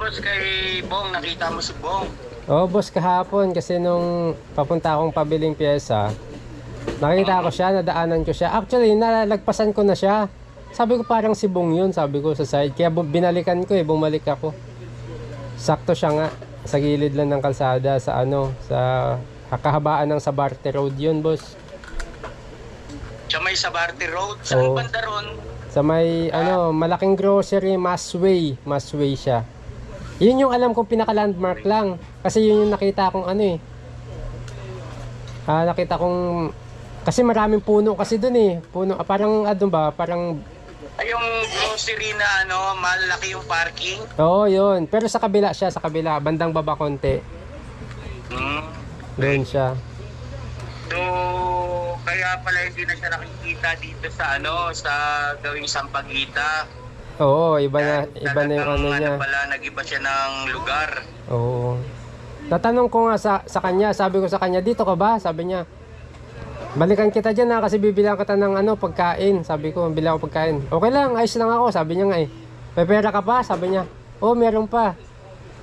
boss kay Bong? Nakita mo si Bong? Oh, boss, kahapon kasi nung papunta akong pabiling pyesa, nakita ko siya, nadaanan ko siya. Actually, nalagpasan ko na siya. Sabi ko parang si Bong yun, sabi ko sa side. Kaya binalikan ko bumalik ako. Sakto siya nga, sa gilid lang ng kalsada, sa sa kahabaan ng Sabarte Road yun, boss. Siya may Sabarte Road? Saan Oo. banda ron? Sa may, malaking grocery, Masway siya. Yun yung alam kong pinaka-landmark lang. Kasi yun yung nakita kong nakita kong, kasi maraming puno kasi dun Puno, parang, parang, Ay, yung grocery na malaki yung parking? oo, yun. Pero sa kabila siya, sa kabila, bandang baba konti. Doon siya. So, kaya pala hindi na siya nakikita dito sa sa gawing Sampaguita. Oo, iba na yung niya. Pala, nag-iba siya ng lugar. Oo. Tatanong ko nga sa kanya, sabi ko sa kanya, dito ka ba? Sabi niya, balikan kita dyan kasi bibilang kita ng pagkain. Sabi ko, bilang ako pagkain. Okay lang, ayos lang ako. Sabi niya nga may pera ka pa? Sabi niya, oh, meron pa.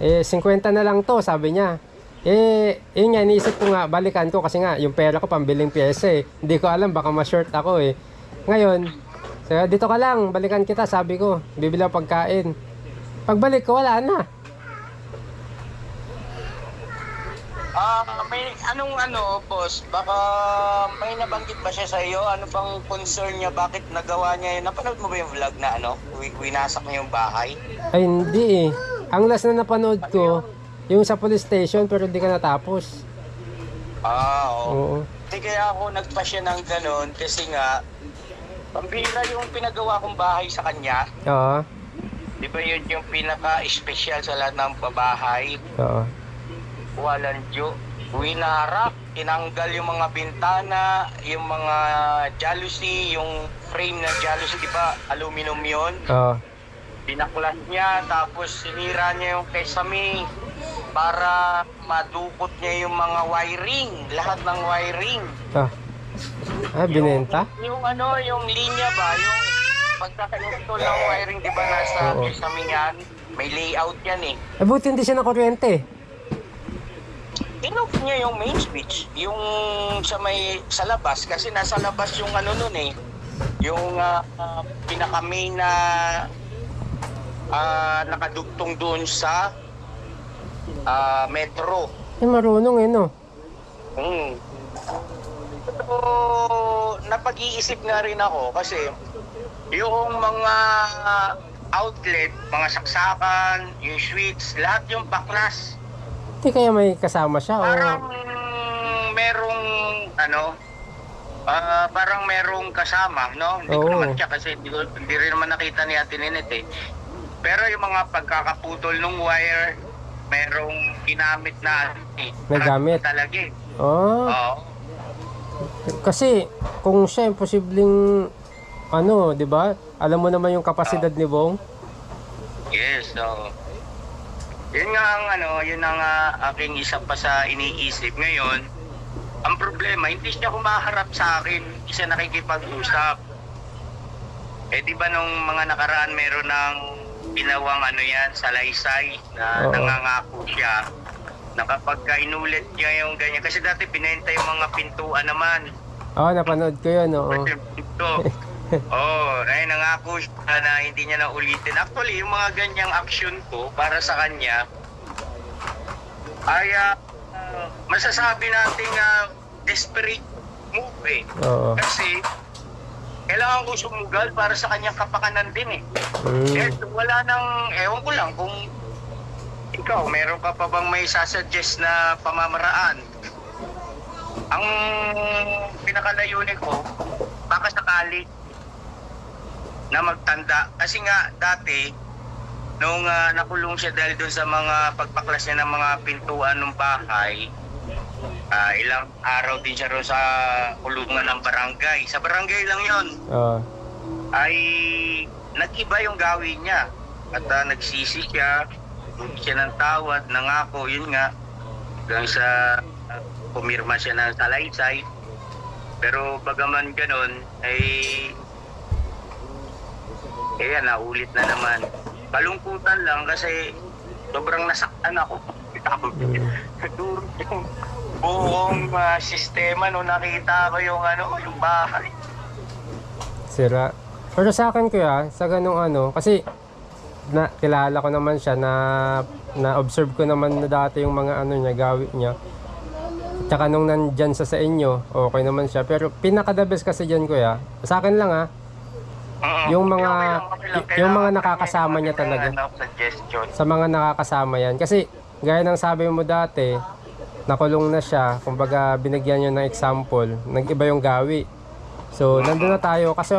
50 na lang to, sabi niya. Yun nga, iniisip ko nga, balikan ko kasi nga, yung pera ko pambiling pyesa Hindi ko alam, baka ma-short ako Ngayon, dito ka lang, balikan kita, sabi ko. Bibili ako pagkain. Pagbalik ko, wala na. May boss, baka may nabanggit ba siya sa iyo? Ano bang concern niya? Bakit nagawa niya yun? Napanood mo ba yung vlog na winasak niya yung bahay? Ay, hindi Ang last na napanood ko, yung sa police station, pero hindi ka natapos. Oo. Hindi kaya ako nagpasya ng ganun kasi nga, pambira yung pinagawa kong bahay sa kanya. Oo. Di ba yun yung pinaka-espesyal sa lahat ng bahay? Oo. Walang Diyo. Winarap, tinanggal yung mga bintana, yung mga jalousie, yung frame ng jalousie, di ba? Aluminum yun. Oo. Binaklas niya, tapos sinira niya yung kesame para madukot niya yung mga wiring, lahat ng wiring. Binenta? Yung linya ba, yung pagkakaintol ng wiring, di ba nasa kesame niyan, may layout yan Buti hindi siya na kuryente. Inoff niya yung main switch, yung sa labas, kasi nasa labas yung yung pinaka-main na nakadugtong doon sa metro. Marunong no? So, napag-iisip nga rin ako kasi yung mga outlet, mga saksakan, yung switch, lahat yung baklas. Hindi kaya may kasama siya Parang merong parang merong kasama, no? Hindi ko naman siya kasi hindi rin naman nakita ni Ate Ninet Pero yung mga pagkakaputol ng wire, merong ginamit na may gamit talaga Oo. Kasi kung siya imposibleng di ba? Alam mo naman yung kapasidad ni Bong. Yes, so yun ang aking isa pa sa iniisip ngayon. Ang problema, hindi siya humaharap sa akin, hindi siya nakikipag-usap. Di ba nung mga nakaraan meron ng ginawang salaysay na nangangako siya na kapag inulit niya yung ganyan, kasi dati binenta yung mga pintuan naman. Napanood ko yun, Nangako siya na hindi niya na ulitin. Actually, yung mga ganyang action ko para sa kanya ay masasabi nating desperate move Kasi kailangan ko sumugal para sa kanyang kapakanan din wala nang, ewan ko lang kung ikaw, meron ka pa bang may sasuggest na pamamaraan? Ang pinakalayunin ko, baka sakali na magtanda. Kasi nga dati, nung nakulong siya dahil doon sa mga pagpaklas niya ng mga pintuan ng bahay, ilang araw din siya roon sa kulungan ng barangay. Sa barangay lang yon. Ay nag-iba yung gawin niya. At nagsisi siya, humingi siya ng tawad, nangako, yun nga. Hanggang sa pumirma siya ng salaysay. Pero bagaman ganun, ay naulit na naman. Kalungkutan lang kasi sobrang nasaktan ako. Nadurog yung buong sistema nung nakita ko yung yung bahay. Sira. Pero sa akin kuya, sa ganung kasi kilala ko naman siya na observe ko naman na dati yung mga niya, gawi niya. Tsaka nung nandyan sa inyo, okay naman siya. Pero pinaka-the best kasi dyan kuya, sa akin lang yung mga nakakasama niya talaga. Sa mga nakakasama yan. Kasi gaya ng sabi mo dati, nakulong na siya, kumbaga binigyan niyo ng example, nag-iba yung gawi. So, nandun na tayo kasi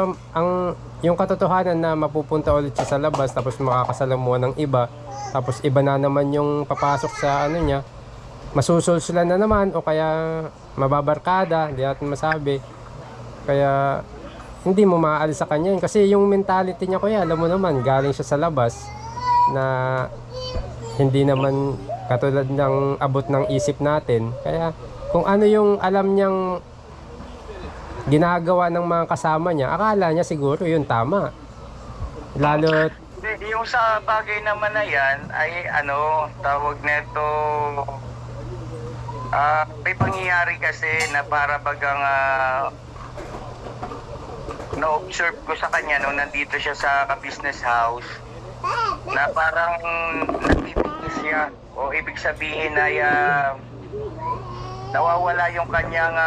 yung katotohanan na mapupunta ulit siya sa labas tapos makakasalamuha ng iba, tapos iba na naman yung papasok sa niya, masusulsulan na naman o kaya mababarkada, hindi natin masabi. Kaya hindi mo maaalis sa kanya yun. Kasi yung mentality niya kuya, alam mo naman, galing siya sa labas na hindi naman katulad ng abot ng isip natin. Kaya kung ano yung alam niyang ginagawa ng mga kasama niya, akala niya siguro yun tama. Lalo yung sa bagay naman na yan ay tawag neto, may pangyayari kasi na para bagang na-observe ko sa kanya nung nandito siya sa ka-business house na parang nagtitiis siya, o ibig sabihin ay nawawala yung kanyang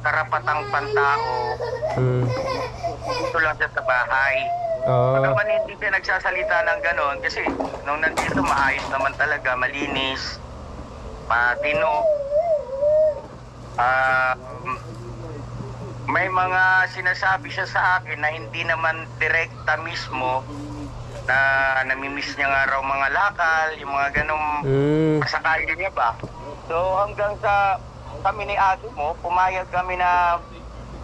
karapatang pantao. Dito lang siya sa bahay. Naman hindi siya nagsasalita ng ganon kasi nung nandito maayos naman talaga, malinis, matino. May mga sinasabi siya sa akin na hindi naman direkta mismo na namimiss niya nga raw mga lakal, yung mga ganong kasakali niya ba. So hanggang sa kami ni ate mo, pumayag kami na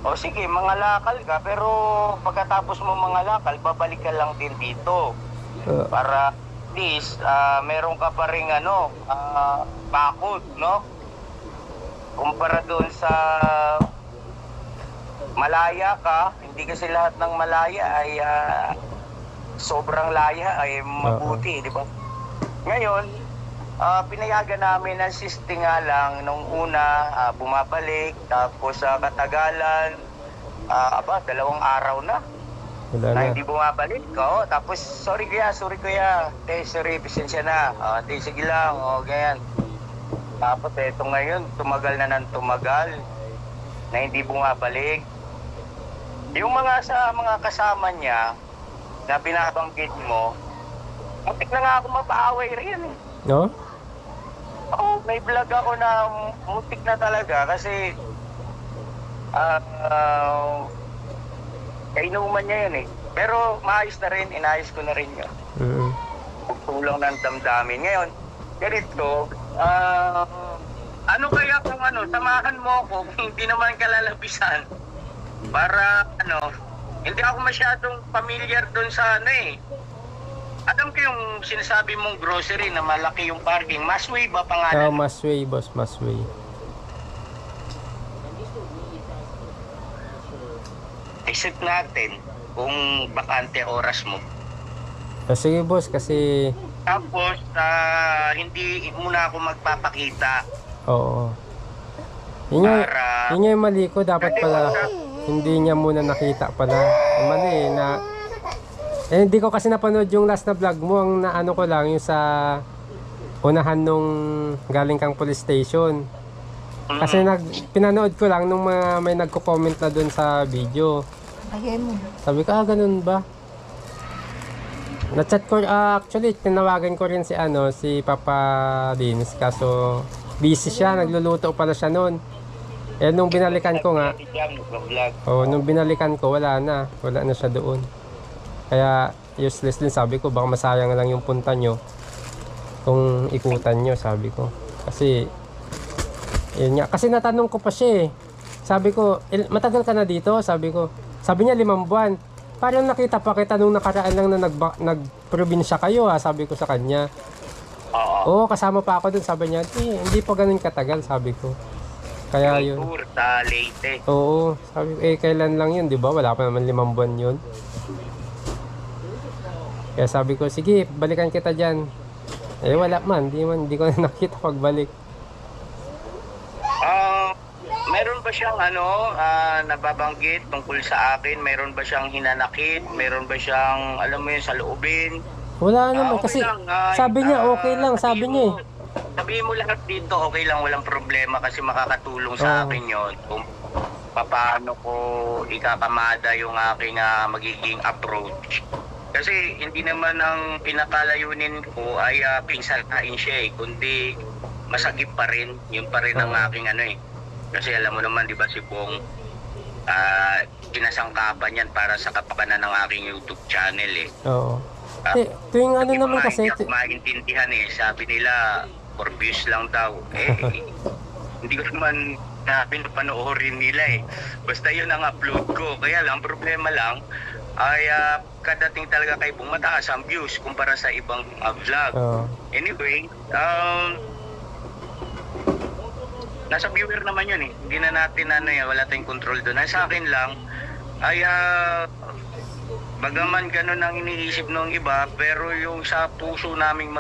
o sige, mga lakal ka, pero pagkatapos mo mga lakal, babalik ka lang din dito. Para at least, meron ka pa rin bakod, no? Kumpara doon sa malaya ka, hindi kasi lahat ng malaya ay sobrang laya ay mabuti, di ba? Ngayon, pinayagan namin ang siste nga lang nung una, bumabalik, tapos sa katagalan, 2 araw na. Na hindi bumabalik ko, tapos sorry kuya, sorry, pasensya na, sige lang, ganyan. Tapos eto ngayon, tumagal na ng tumagal, na hindi bumabalik. Yung mga kasama niya, na binabanggit mo, muntik na nga ako mapaaway rin. No? May vlog ako na muntik na talaga kasi kainuman niya yun eh. Pero maayos na rin, inayos ko na rin yun. Tulong ng damdamin. Ngayon, ganito, kaya kung samahan mo ako kung hindi naman kalalapisan para hindi ako masyadong familiar doon sa alam ko yung sinasabi mong grocery na malaki yung parking. Masway ba pangalan? Masway, boss, Masway. Isip natin kung bakante oras mo. Sige, boss, kasi tapos, hindi muna ako magpapakita. Oo. Yun yung mali ko. Dapat pala, hindi niya muna nakita pala. Mali na. Hindi ko kasi napanood yung last na vlog mo. Ang naano ko lang, yung sa unahan nung galing kang police station. Kasi pinanood ko lang nung may nagko-comment na dun sa video. Sabi ko, ganun ba? Na-chat ko, actually, tinawagan ko rin si Papa Dins, kaso busy siya, nagluluto pala siya noon. Nung binalikan ko nga, nung binalikan ko, wala na siya doon. Kaya useless din, sabi ko, baka masayang lang yung punta nyo kung ikutan nyo, sabi ko. Kasi, yun nga, kasi natanong ko pa siya Sabi ko, matagal ka na dito? Sabi niya 5 buwan. Parang nakita pa kita nung nakaraan lang na nagprobinsya kayo sabi ko sa kanya. Oo, kasama pa ako dun, sabi niya, hindi pa ganun katagal, sabi ko. Kaya yun. Tour sa Leyte. Oo, sabi ko, kailan lang yun, di ba? Wala pa naman 5 buwan yun. Kaya sabi ko, sige, balikan kita dyan. Eh wala man, di ko na nakita pagbalik. Meron ba siyang nababanggit tungkol sa akin? Meron ba siyang hinanakit? Meron ba siyang, alam mo yun, sa loobin? Wala naman Okay kasi lang, sabi niya okay lang, sabi niya eh. Sabihin mo lahat dito, okay lang, walang problema kasi makakatulong sa akin yun. Kung paano ko ikakamada yung aking magiging approach. Kasi hindi naman ang pinakalayunin ko ay pinsalain siya eh, kundi masagip pa rin, yun pa rin ang aking Kasi alam mo naman, di ba, si Bong, kinasangkapan yan para sa kapakanan ng aking YouTube channel eh. Oo. Tuwing ano naman kasi... Hindi ko maintindihan eh. Sabi nila, for views lang daw. Hindi ko naman pinapanoorin nila eh. Basta yun ang upload ko. Kaya lang, problema lang, ay kadating talaga kay Bong, mataas ang views kumpara sa ibang vlog. Anyway, nasa viewer naman yun eh. Hindi na natin wala tayong control doon. Sa akin lang ay bagaman ganun ang iniisip ng iba, pero yung sa puso naming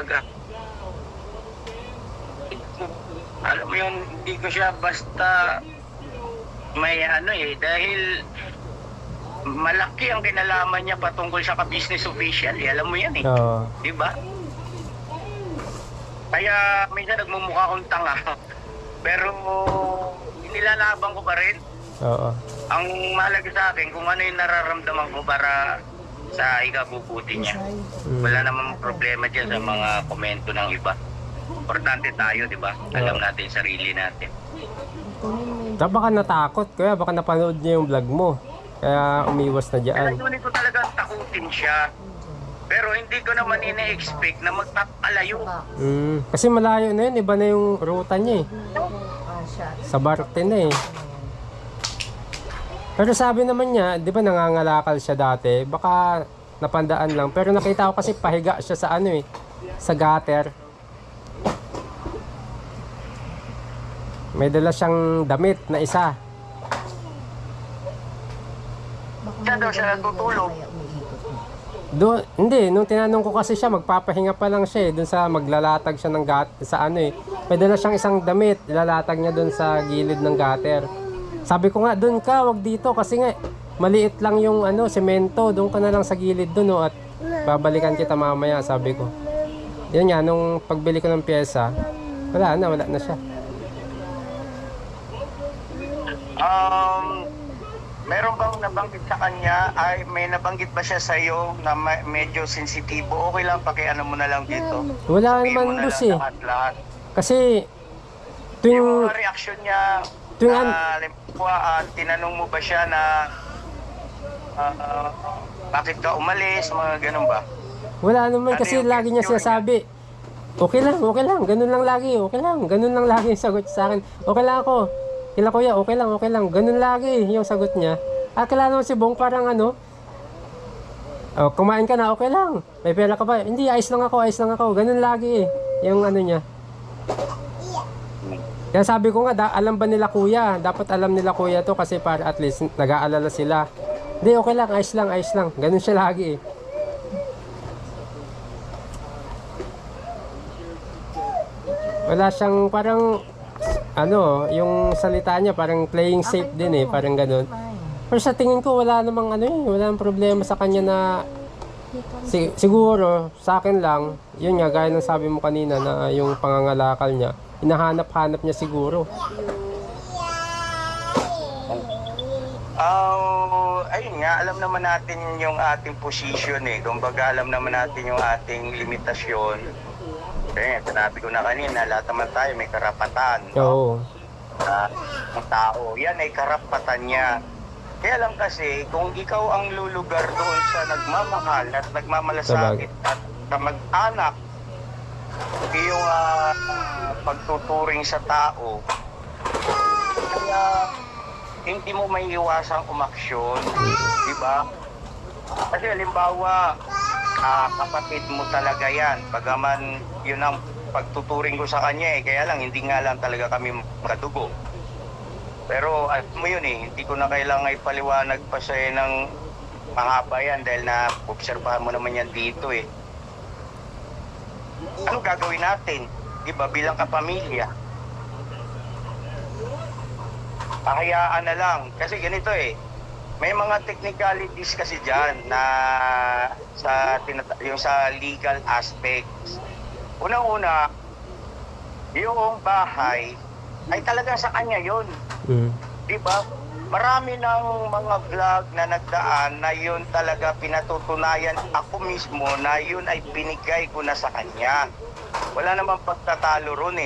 alam mo yun, hindi ko siya basta may dahil malaki ang kinalaman niya patungkol sa ka-business official eh. Alam mo yan eh. Di ba? Kaya minsan nagmumukha akong tanga. Pero nilalaban ko pa rin. Ang mahalaga sa akin kung ano yung nararamdaman ko para sa ikabubuti niya. Wala namang problema dyan sa mga komento ng iba. Importante tayo, di ba? Alam natin sarili natin. Baka natakot, kaya baka napanood niya yung vlog mo. Kaya umiwas na dyan. Kaya ko talagang takutin siya. Pero hindi ko naman ina-expect na magpapalayo. Kasi malayo na yun, iba na yung ruta niya eh. Sa Barte na eh. Pero sabi naman niya, di ba nangangalakal siya dati? Baka napandaan lang. Pero nakita ko kasi pahiga siya sa sa gutter. May dala siyang damit na isa. Saan daw siya natutulog? Hindi, nung tinanong ko kasi siya, magpapahinga pa lang siya doon sa maglalatag siya ng sa may dala siyang isang damit, ilalatag niya doon sa gilid ng gutter. Sabi ko nga, doon ka, wag dito kasi nga maliit lang yung semento, doon ka na lang sa gilid doon at babalikan kita mamaya, sabi ko. Yun nga, nung pagbili ko ng pyesa, wala na siya. Meron bang nabanggit sa kanya, ay may nabanggit ba siya sa iyo na medyo sensitibo? Okay lang, pakiano mo na lang dito. Wala naman boss eh. Lahat. Kasi yung reaction niya, tinanong mo ba siya na bakit ka umalis, mga ganun ba? Wala naman kasi lagi niya sinasabi, okay lang, ganun lang lagi, ganun lang lagi yung sagot sa akin. Okay lang ako. Kila kuya, okay lang. Ganun lagi yung sagot niya. Kailangan naman si Bong parang kumain ka na, okay lang. May pera ka ba? Hindi, ayos lang ako. Ganun lagi yung niya. Kaya sabi ko nga, alam ba nila kuya? Dapat alam nila kuya to kasi para at least nag-aalala sila. Hindi, okay lang, ayos lang. Ganun siya lagi Wala siyang parang yung salita niya parang playing safe din parang ganun. Pero sa tingin ko wala namang wala namang problema sa kanya na siguro sa akin lang, yun nga gaya ng sabi mo kanina na yung pangangalakal niya, hinahanap-hanap niya siguro. Ayun nga, alam naman natin yung ating position kumbaga alam naman natin yung ating limitasyon. Sinabi ko na kanina, lahat naman tayo may karapatan. Oo. Ang tao, yan ay karapatan niya. Kaya lang kasi, kung ikaw ang lulugar doon sa nagmamahal at nagmamalasakit at kamag-anak, yung pagtuturing sa tao, kaya hindi mo may iwasang umaksyon, di ba? Kasi halimbawa, kapatid mo talaga yan. Bagaman yun ang pagtuturing ko sa kanya kaya lang hindi nga lang talaga kami magkadugo. Pero alam mo yun hindi ko na kailangan ipaliwanag pa sa'yo ng mahaba yan dahil na-obserbahan mo naman yan dito Ano gagawin natin? Diba, bilang kapamilya? Pahayaan na lang. Kasi ganito may mga technicalities kasi dyan na yung sa legal aspects. Unang-una, yung bahay ay talaga sa kanya yun. Diba? Marami ng mga vlog na nagdaan na yun talaga pinatutunayan ako mismo na yun ay binigay ko na sa kanya. Wala namang pagtatalo ron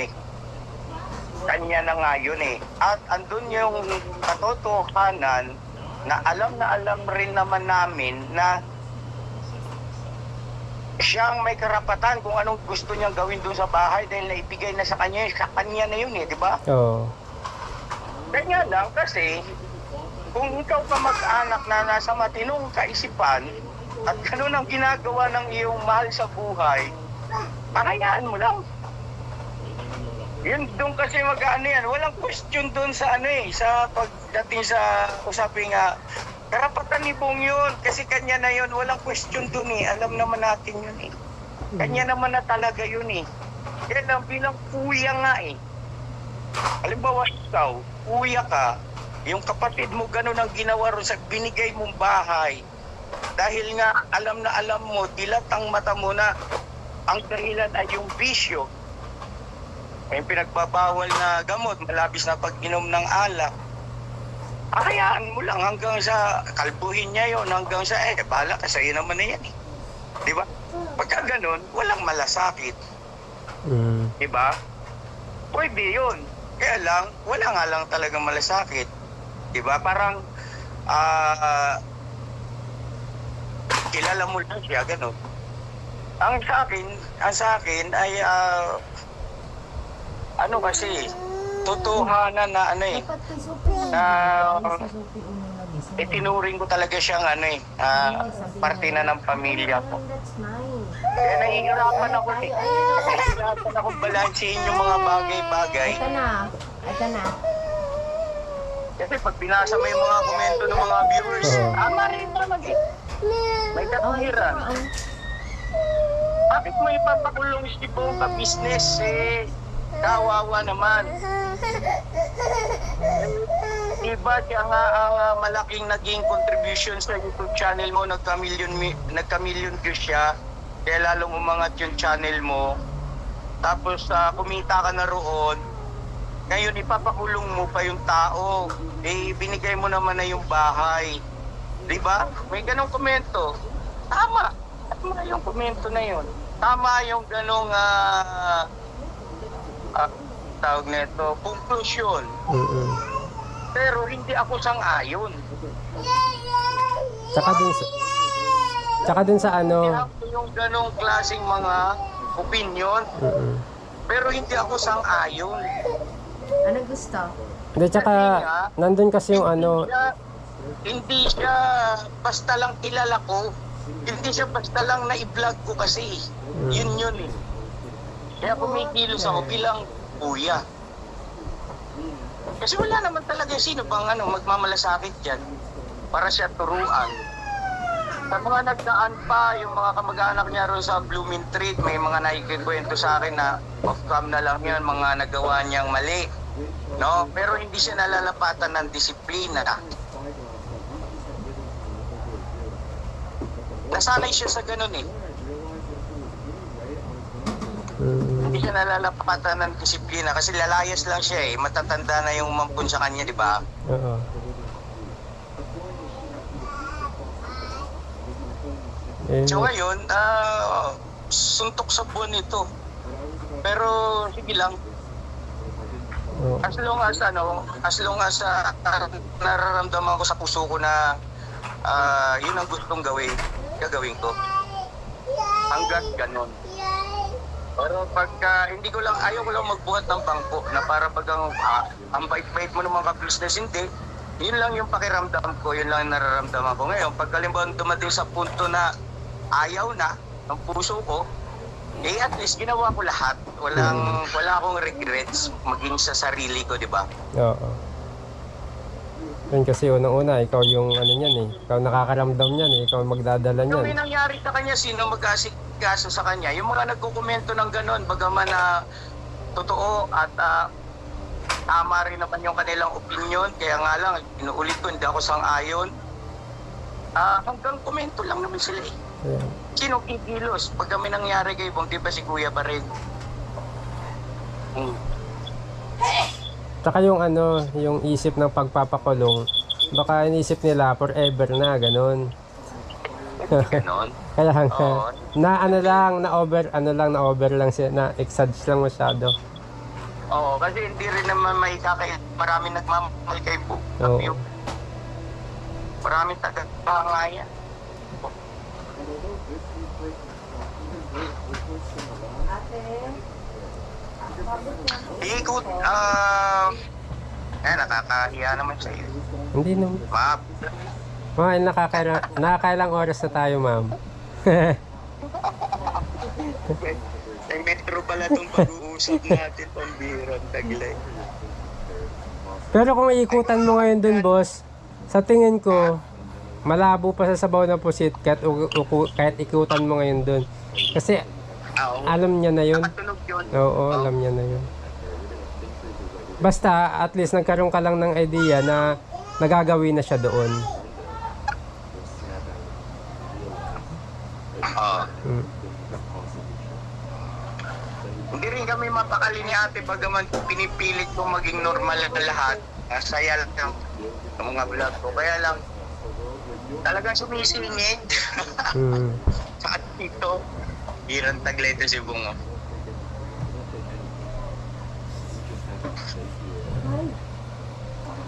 Kanya na nga yun At andun yung katotohanan na alam rin naman namin na siyang may karapatan kung anong gusto niyang gawin doon sa bahay dahil naibigay na sa kanya na yun di ba? Oo. Kanya lang kasi kung ikaw ka mag-anak na nasa matinong kaisipan at ganun ang ginagawa ng iyong mahal sa buhay, pahayaan mo lang. Yun doon kasi mag-ano yan. Walang question doon sa sa pagdating sa usaping karapatan ni Bong yun. Kasi kanya na yun. Walang question doon Alam naman natin yun Kanya naman na talaga yun Kaya lang bilang kuya nga Halimbawa ikaw, kuya ka, yung kapatid mo ganun ang ginawa ron sa binigay mong bahay. Dahil nga alam mo, dilatang mata mo na ang dahilan ay yung bisyo. May pinagbabawal na gamot, malabis na pag-inom ng alak. Hayaan mo lang hanggang sa kalbuhin niya yon hanggang sa bahala ka sa'yo naman na yan Di ba? Pagka ganun, walang malasakit. Di ba? Pwede yun. Kaya lang, wala nga lang talagang malasakit. Di ba? Parang kilala mo lang siya, ganun. Ang sa akin ay kasi totohanan na na itinuring ko talaga siyang parte na ng pamilya ko. Kaya nahihirapan ako nahihirapan akong balansehin yung mga bagay-bagay. Ito na. Kasi pag binasa mo yung mga komento ng mga viewers, tama rin naman may katuwiran. Bakit mo ipapakulong si Bong ka business kawawa naman. Diba siya nga ang malaking naging contribution sa YouTube channel mo, nagka-million views siya, kaya lalong umangat yung channel mo. Tapos kumita ka na roon, ngayon ipapakulong mo pa yung tao, binigay mo naman na yung bahay. Diba? May ganong komento. Tama yung komento na yun. Tama yung ganong tawag nito, conclusion. Pero hindi ako sang-ayon. Tsaka dun sa Hindi ako yung ganong klaseng mga opinion. Pero hindi ako sang-ayon. Ano gusto? Hindi, tsaka nandun kasi yung Hindi siya basta lang kilala ko. Hindi siya basta lang na-i-vlog ko kasi. Yun Kaya kumikilos ako bilang kuya. Kasi wala naman talaga sino bang magmamalasakit dyan para siya turuan. Sa mga nagdaan pa, yung mga kamag-anak niya ron sa Blooming Treat, may mga nakikikwento sa akin na off-cam na lang yan, mga nagawa niyang mali. No? Pero hindi siya nalalapatan ng disiplina. Nasanay siya sa ganun Hindi siya nalalapatan ng disiplina kasi lalayas lang siya matatanda na yung umampun sa kanya, di ba? Oo. So ngayon, suntok sa buwan ito. Pero sige lang. As long as nararamdaman ko sa puso ko na yun ang gustong gagawin ko. Hanggang ganon. Pero pagka ayaw ko lang magbuhat ng bangko na para bagang ang bait-bait mo naman ka-business, hindi. Yun lang yung pakiramdam ko, yun lang yung nararamdaman ko. Ngayon, pag halimbawa dumating sa punto na ayaw na ng puso ko, at least ginawa ko lahat. Wala akong regrets maging sa sarili ko, di ba? Oo. Yun kasi unang-una, ikaw yung niyan ikaw nakakaramdam niyan ikaw magdadala niyan. May nangyari sa kanya, sino kaso sa kanya, yung mga nagkukomento ng gano'n, bagaman na totoo at tama rin naman yung kanilang opinion, kaya nga lang, inuulit ko, hindi ako sang-ayon. Hanggang komento lang naman sila eh. Ayan. Sino kikilos? Pag kami nangyari kay Bong, di ba si Kuya pa rin? Tsaka yung ano, yung isip ng pagpapakulong, baka inisip nila forever na, ganun. Ganon. Kaya nga, Oo. na over lang siya, na exage lang masyado. Oo, kasi hindi rin naman may kakaya. Maraming nagmamahal kay Bong. Oo. Maraming tagapangayan. Ikot, nakakahiya naman sa'yo. Hindi naman. Ma'am, Mga nakakailang oras na tayo, ma'am. may metro pala itong pag-uusap natin, pambirang taglay. Pero kung ikutan mo ngayon dun, boss, sa tingin ko, malabo pa sa sabaw ng pusit kahit ikutan mo ngayon dun. Kasi alam niya na yun. Nakatunog yun. Oo, alam niya na yun. Basta, at least nagkaroon ka lang ng idea na nagagawin na siya doon. Hmm. Hindi rin kami mapakali ni ate bagaman pinipilit ko maging normal na lahat. Saya lang ng mga vlog ko. Kaya lang, talagang sumisingit. Sa dito, hirang taglay ito si Bungo.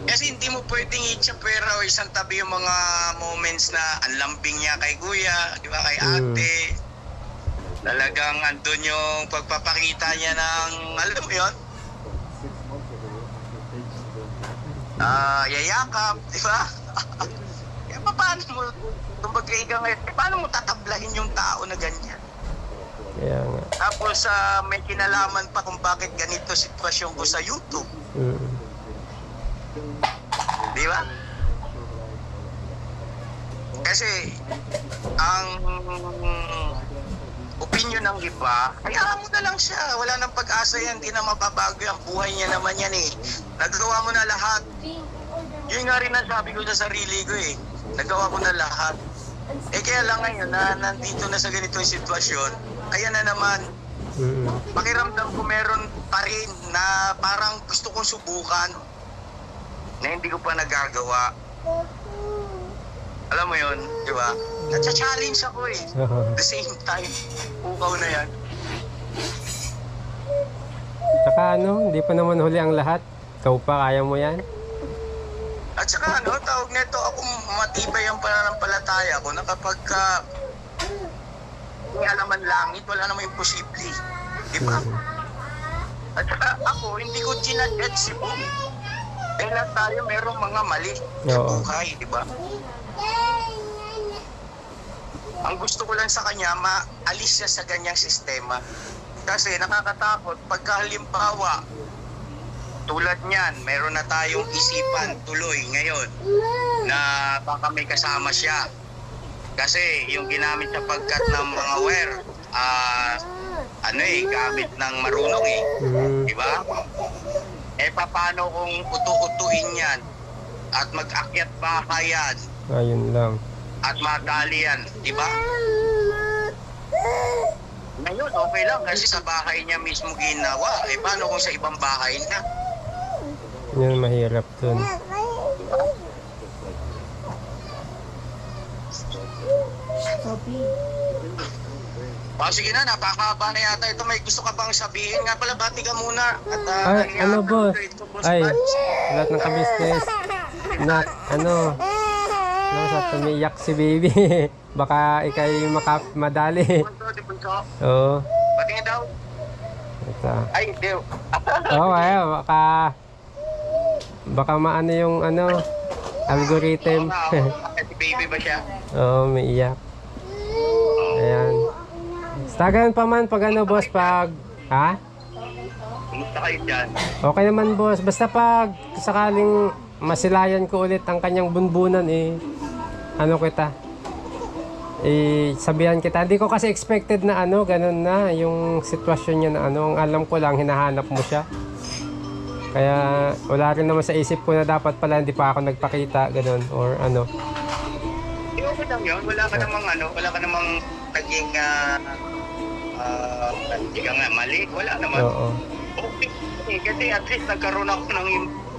Kasi hindi mo pwedeng i-chapera o isang tabi yung mga moments na ang lambing niya kay kuya, di ba, kay ate. Talagang andun yung pagpapakita niya ng, alam mo yun? Yayakap, di ba? Kaya paano mo, kumbaga ikaw ngayon, paano mo tatablahin yung tao na ganyan? Kaya nga. Tapos may kinalaman pa kung bakit ganito sitwasyon ko sa YouTube. Di ba? Kasi ang opinion ng iba, hayaan mo na lang siya. Wala nang pag-asa yan, hindi na mababago ang buhay niya naman yan eh. Nagagawa mo na lahat. Yun nga rin ang sabi ko sa sarili ko eh. Nagawa ko na lahat. Eh kaya lang ngayon na nandito na sa ganitong sitwasyon, kaya na naman. Pakiramdam ko meron pa rin na parang gusto kong subukan na hindi ko pa nagagawa. Alam mo yun, di ba? Natsa-challenge ako eh. At the same time, ukaw na yan. Tsaka ano, hindi pa naman huli ang lahat. Ikaw pa, kaya mo yan? At saka ano, tawag nito, ako matibay ang pananampalataya ko na kapag hindi alaman langit, wala namang imposible. Di ba? At saka ako, hindi ko ginadget si Bong. Dahil lang tayo merong mga mali sa buhay, di ba? Ang gusto ko lang sa kanya, maalis siya sa ganyang sistema. Kasi nakakatakot, pagka halimbawa, tulad niyan, meron na tayong isipan tuloy ngayon na baka may kasama siya. Kasi yung ginamit sa pagkat ng mga wire, gamit ng marunong eh. Di ba? Eh paano kung utu-utuin yan at mag-akyat bahay yan? Ayun lang. At madali yan, di ba? Ngayon, okay lang kasi sa bahay niya mismo ginawa. Eh paano kung sa ibang bahay na? Yan mahirap dun. Sige na, napakahaba na yata ito. May gusto ka bang sabihin? Nga pala, bati ka muna. At, ano boss? Ay, lahat ng ka-business. Sa tumiyak si baby. Baka ikay madali. Oo. Patingin daw. Ito. Ay, hindi. Baka maano yung algorithm. Si baby ba siya? Oo, may iyak. Ayan. Tagalan pa man pag boss, pag... Ha? Kumusta kayo dyan? Okay naman, boss. Basta pag sakaling masilayan ko ulit ang kanyang bunbunan, ano kita? sabihan kita. Hindi ko kasi expected na ano, ganun na yung sitwasyon niya na ano. Ang alam ko lang, hinahanap mo siya. Kaya wala rin naman sa isip ko na dapat pala hindi pa ako nagpakita, ganun, or ano. Okay lang yun. Wala ka namang naging, hindi ka nga mali. Wala naman. Oo. Okay. Kasi at least nagkaroon ako ng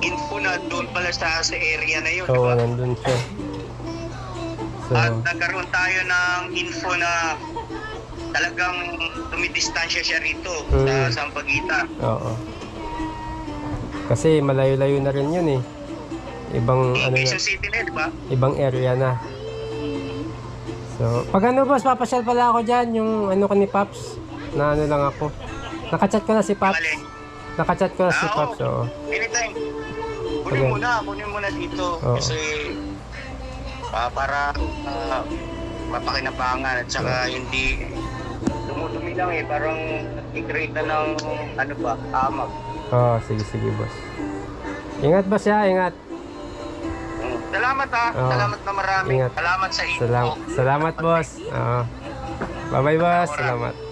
info na doon pala sa area na yun. Oo, diba? nandun siya. So, At nagkaroon tayo ng info na talagang tumidistansya siya rito sa Sampaguita. oo. Kasi malayo-layo na rin yun eh. Ibang ano na, Quezon City na, di ba? ibang area na. So, pag ano boss, papasyal pala ako dyan, yung ano ko ni Paps, na ano lang ako. Nakachat ko na si Paps. Mali. Nakachat ko na si Oo. Paps, oo. Anytime. Okay. Kunin mo na dito. Oo. Kasi para mapakinabangan at saka hindi dumudumi lang eh. Parang i-create na ng ano ba, amag. Oo, sige boss. Ingat boss ya, ingat. Salamat Oo. Salamat na marami. Ingat. Salamat sa info. Salamat boss. Oo. Bye-bye boss, salamat.